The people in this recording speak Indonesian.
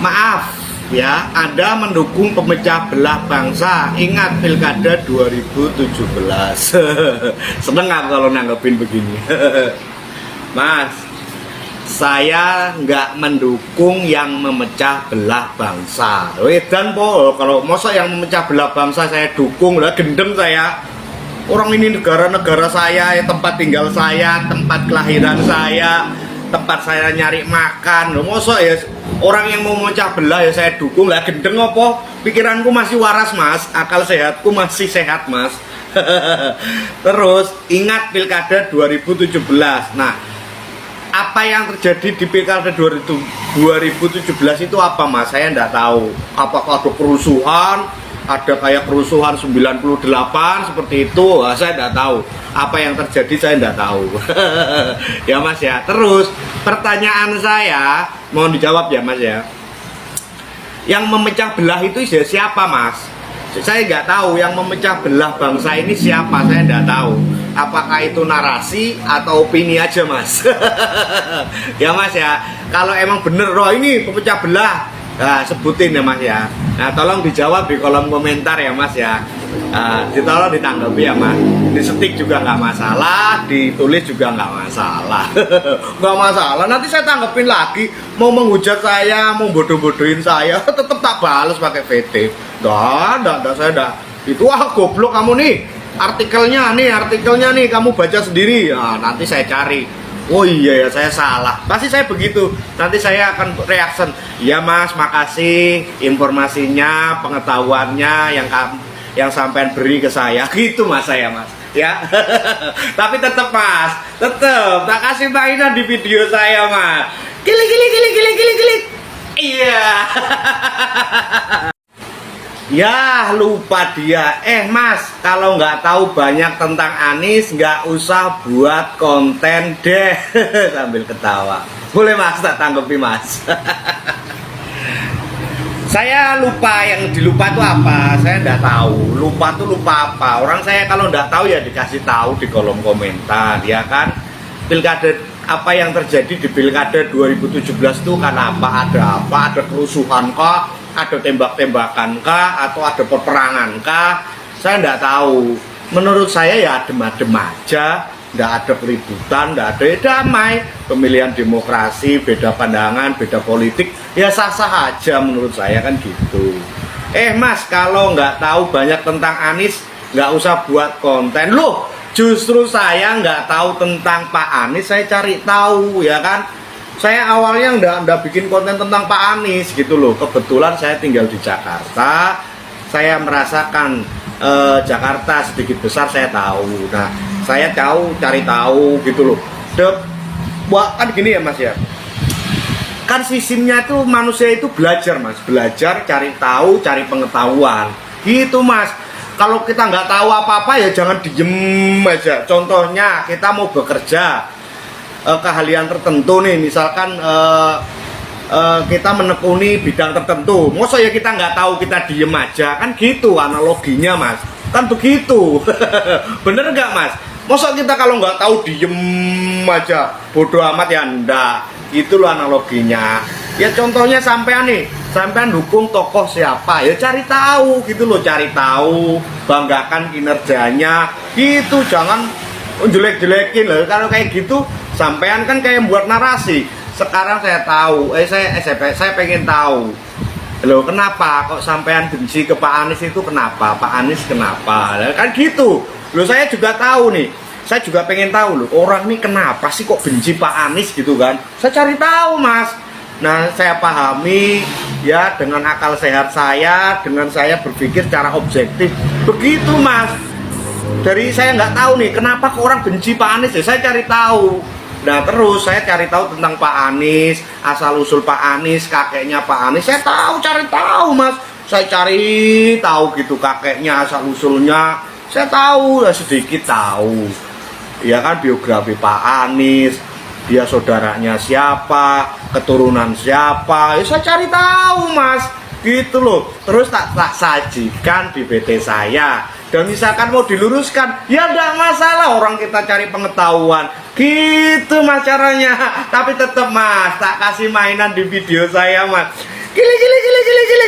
Maaf ya, Anda mendukung pemecah belah bangsa. Ingat Pilkada 2017. Seneng aku kalau nanggepin begini. Mas, saya nggak mendukung yang memecah belah bangsa. Dan kalau masa yang memecah belah bangsa saya dukung, lah gendeng saya. Orang ini negara-negara saya, tempat tinggal saya, tempat kelahiran saya, tempat saya nyari makan. Masa ya orang yang mau memecah belah ya saya dukung, lah gendeng apa? Pikiranku masih waras mas, akal sehatku masih sehat mas. Terus ingat Pilkada 2017. Nah, apa yang terjadi di Pilkada 2017 itu apa mas? Saya enggak tahu. Apakah ada kerusuhan? Ada kayak kerusuhan 98 seperti itu? Nah, saya enggak tahu. Apa yang terjadi saya enggak tahu. Ya mas ya. Terus pertanyaan saya mohon dijawab ya mas ya. Yang memecah belah itu siapa mas? Saya nggak tahu yang memecah belah bangsa ini siapa, saya nggak tahu. Apakah itu narasi atau opini aja mas? Ya mas ya, kalau emang bener roh ini pemecah belah, nah, sebutin ya mas ya. Nah tolong dijawab di kolom komentar ya mas ya. Tolong ditanggapi ya mas. Disetik juga nggak masalah, ditulis juga nggak masalah. Nggak masalah, nanti saya tanggepin lagi. Mau menghujat saya, mau bodoh-bodohin saya, tetap tak balas pakai VT. Nggak, saya dah. Itu goblok kamu nih. Artikelnya nih, kamu baca sendiri. Nah, nanti saya cari. Oh iya ya, saya salah. Pasti saya begitu. Nanti saya akan reaction. Iya mas, makasih informasinya, pengetahuannya yang sampean beri ke saya. Gitu mas saya mas. Ya. Tapi tetap mas, tetap tak kasih mainan di video saya mas. Gilik. Iya. Ya lupa dia. Mas, kalau nggak tahu banyak tentang Anies nggak usah buat konten deh. Sambil ketawa. Boleh mas, tak tanggapi mas. Saya lupa, yang dilupa itu apa? Saya nggak tahu. Lupa tuh lupa apa? Orang saya kalau nggak tahu ya dikasih tahu di kolom komentar, ya kan? Pilkada apa yang terjadi di Pilkada 2017 itu kan apa? Ada kerusuhan kok? Ada tembak-tembakan kah? Atau ada peperangan kah? Saya nggak tahu. Menurut saya ya adem-adem aja, nggak ada keributan, nggak ada, ya damai. Pemilihan demokrasi, beda pandangan, beda politik, ya sah-sah aja menurut saya kan gitu. Mas, kalau nggak tahu banyak tentang Anies, nggak usah buat konten. Loh, justru saya nggak tahu tentang Pak Anies, saya cari tahu, ya kan? Saya awalnya nggak bikin konten tentang Pak Anies gitu loh. Kebetulan saya tinggal di Jakarta, saya merasakan Jakarta sedikit besar saya tahu. Nah, saya cari tahu gitu loh. Kan gini ya mas ya. Kan sistemnya itu manusia itu belajar mas, belajar, cari tahu, cari pengetahuan. Gitu mas. Kalau kita nggak tahu apa-apa ya jangan diem aja. Contohnya kita mau bekerja, keahlian tertentu nih, misalkan kita menekuni bidang tertentu, masa ya kita nggak tahu kita diem aja, kan gitu analoginya mas, kan begitu. Bener nggak mas? Masa kita kalau nggak tahu diem aja, bodoh amat ya enggak, itu loh analoginya. Ya contohnya sampean nih, sampean dukung tokoh siapa, ya cari tahu gitu loh, cari tahu, banggakan kinerjanya, gitu, jangan jelek-jelekin loh. Kalau kayak gitu sampean kan kayak buat narasi. Sekarang saya tahu, saya pengen tahu loh, kenapa kok sampean benci ke Pak Anies itu, kenapa? Pak Anies kenapa? Kan gitu loh, saya juga tahu nih, saya juga pengen tahu loh, orang ini kenapa sih kok benci Pak Anies gitu kan, saya cari tahu mas. Nah, saya pahami ya dengan akal sehat saya, dengan saya berpikir secara objektif, begitu mas. Dari saya nggak tahu nih kenapa kok orang benci Pak Anies ya, saya cari tahu. Nah terus saya cari tahu tentang Pak Anies, asal usul Pak Anies, kakeknya Pak Anies, saya tahu, cari tahu mas. Saya cari tahu gitu kakeknya, asal usulnya, saya tahu, ya sedikit tahu. Ya kan biografi Pak Anies, dia saudaranya siapa, keturunan siapa, ya saya cari tahu mas. Gitu loh, terus tak sajikan di BT saya. Dan misalkan mau diluruskan, ya enggak masalah, orang kita cari pengetahuan. Gitu mas caranya. Tapi tetap mas, tak kasih mainan di video saya mas. Gile gile gile gile gile.